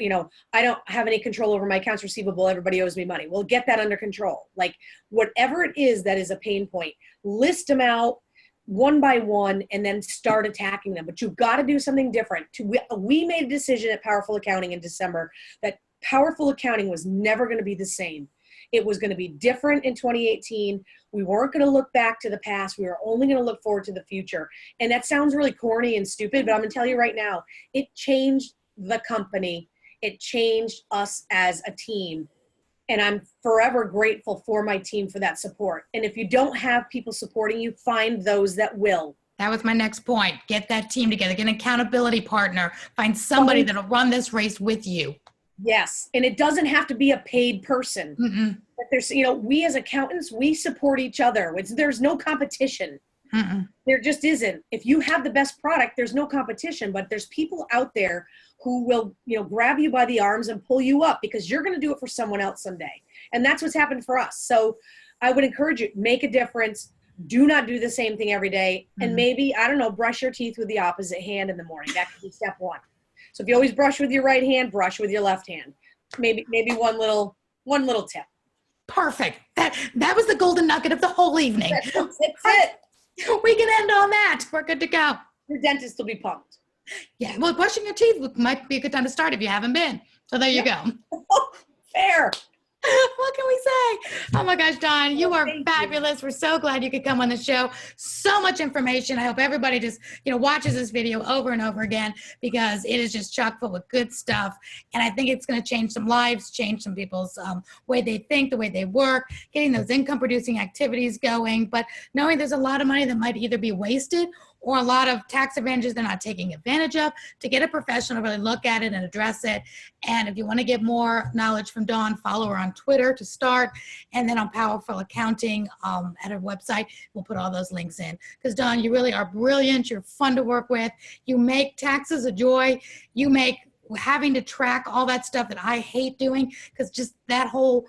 S2: I don't have any control over my accounts receivable. Everybody owes me money. Well, get that under control. Like whatever it is that is a pain point, list them out one by one and then start attacking them. But you've got to do something different. We made a decision at Powerful Accounting in December that Powerful Accounting was never going to be the same. It was going to be different in 2018. We weren't going to look back to the past. We were only going to look forward to the future. And that sounds really corny and stupid, but I'm going to tell you right now, it changed the company. It changed us as a team. And I'm forever grateful for my team for that support. And if you don't have people supporting you, find those that will.
S1: That was my next point. Get that team together. Get an accountability partner. Find somebody that'll run this race with you.
S2: Yes. And it doesn't have to be a paid person. But there's, you know, we as accountants, we support each other. There's no competition. There just isn't. If you have the best product, there's no competition, but there's people out there who will, you know, grab you by the arms and pull you up because you're going to do it for someone else someday. And that's what's happened for us. So I would encourage you, make a difference. Do not do the same thing every day. And maybe, I don't know, brush your teeth with the opposite hand in the morning. That could be step one. So if you always brush with your right hand, brush with your left hand. Maybe one little tip.
S1: Perfect. That was the golden nugget of the whole evening.
S2: That's it.
S1: We can end on that. We're good to go.
S2: Your dentist will be pumped.
S1: Yeah. Well, brushing your teeth might be a good time to start if you haven't been. So there you go.
S2: Fair.
S1: What can we say? Oh my gosh, Dawn, you are fabulous. We're so glad you could come on the show. So much information. I hope everybody just, you know, watches this video over and over again because it is just chock full of good stuff. And I think it's going to change some lives, change some people's way they think, the way they work, getting those income producing activities going. But knowing there's a lot of money that might either be wasted or a lot of tax advantages they're not taking advantage of, to get a professional to really look at it and address it. And if you want to get more knowledge from Dawn, follow her on Twitter to start, and then on Powerful Accounting at her website. We'll put all those links in. Because Dawn, you really are brilliant. You're fun to work with. You make taxes a joy. You make having to track all that stuff that I hate doing, because just that whole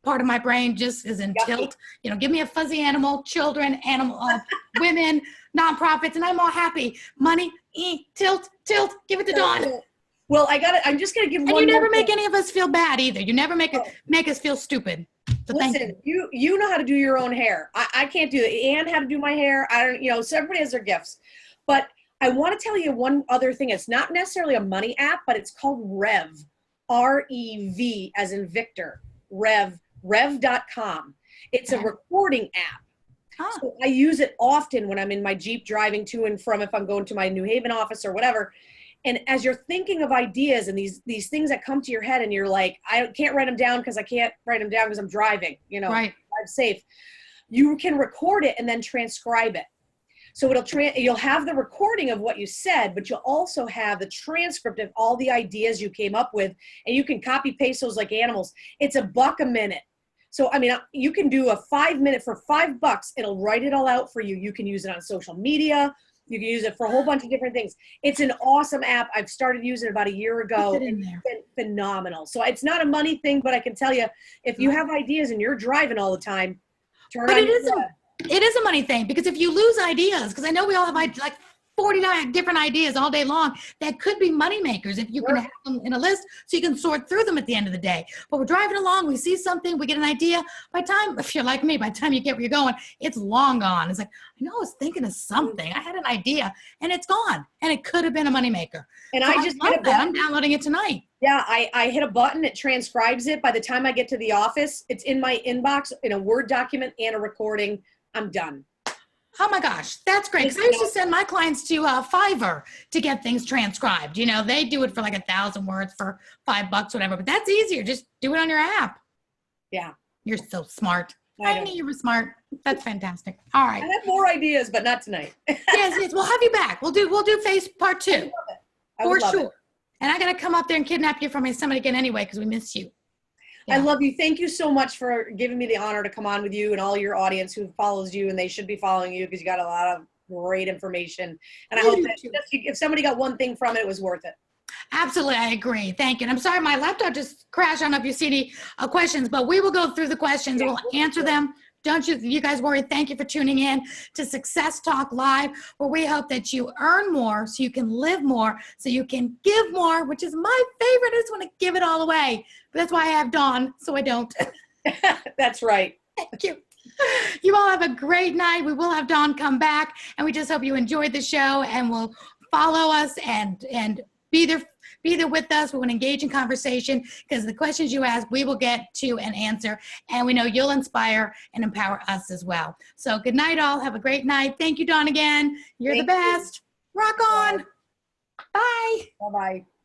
S1: part of my brain just is in tilt. You know, give me a fuzzy animal, children, women, nonprofits, and I'm all happy. Money, tilt, give it to Dawn.
S2: Well, I'm just going to give one.
S1: And you never make any of us feel bad either. You never make us feel stupid. So
S2: listen, you know how to do your own hair. I can't do that. Anne had to do my hair. I don't, you know, so everybody has their gifts. But I want to tell you one other thing. It's not necessarily a money app, but it's called Rev. R-E-V as in Victor. Rev.com. It's a recording app. So I use it often when I'm in my Jeep driving to and from, if I'm going to my New Haven office or whatever. And as you're thinking of ideas and these things that come to your head and you're like, I can't write them down because I can't write them down because I'm driving, you know, I'm safe. You can record it and then transcribe it. So you'll have the recording of what you said, but you'll also have the transcript of all the ideas you came up with, and you can copy paste those like animals. It's $1 a minute. So, I mean, you can do a 5-minute for $5. It'll write it all out for you. You can use it on social media. You can use it for a whole bunch of different things. It's an awesome app. I've started using it about a year ago. It's been phenomenal. So it's not a money thing, but I can tell you, if you have ideas and you're driving all the time, turn on your web.
S1: It is a money thing, because if you lose ideas, because I know we all have like 49 different ideas all day long that could be money makers if you can have them in a list so you can sort through them at the end of the day. But we're driving along, we see something, we get an idea. If you're like me, by the time you get where you're going, it's long gone. It's like, I know I was thinking of something. I had an idea and it's gone. And it could have been a money maker.
S2: And
S1: so
S2: I just hit a button.
S1: I'm downloading it tonight.
S2: Yeah, I hit a button, it transcribes it. By the time I get to the office, it's in my inbox in a Word document and a recording. I'm done.
S1: Oh my gosh, that's great. Because I used to send my clients to Fiverr to get things transcribed. You know, they do it for like 1,000 words for $5, whatever. But that's easier. Just do it on your app.
S2: Yeah.
S1: You're so smart. I knew you were smart. That's fantastic. All right.
S2: I have more ideas, but not tonight.
S1: yes. We'll have you back. We'll do phase part 2. For sure. And I got to come up there and kidnap you from my summit again anyway, because we miss you.
S2: Yeah. I love you. Thank you so much for giving me the honor to come on with you and all your audience who follows you, and they should be following you because you got a lot of great information. And I hope that if somebody got one thing from it, it was worth it.
S1: Absolutely. I agree. Thank you. And I'm sorry, my laptop just crashed. I don't know if you see any questions, but we will go through the questions. Yeah, we'll answer them. Don't you guys worry. Thank you for tuning in to Success Talk Live, where we hope that you earn more so you can live more, so you can give more, which is my favorite. I just want to give it all away. But that's why I have Dawn, so I don't.
S2: That's right.
S1: Thank you. You all have a great night. We will have Dawn come back, and we just hope you enjoyed the show and will follow us and be be there with us. We want to engage in conversation because the questions you ask, we will get to and answer. And we know you'll inspire and empower us as well. So good night, all. Have a great night. Thank you, Dawn, again. You're the best. Rock on. Bye.
S2: Bye-bye.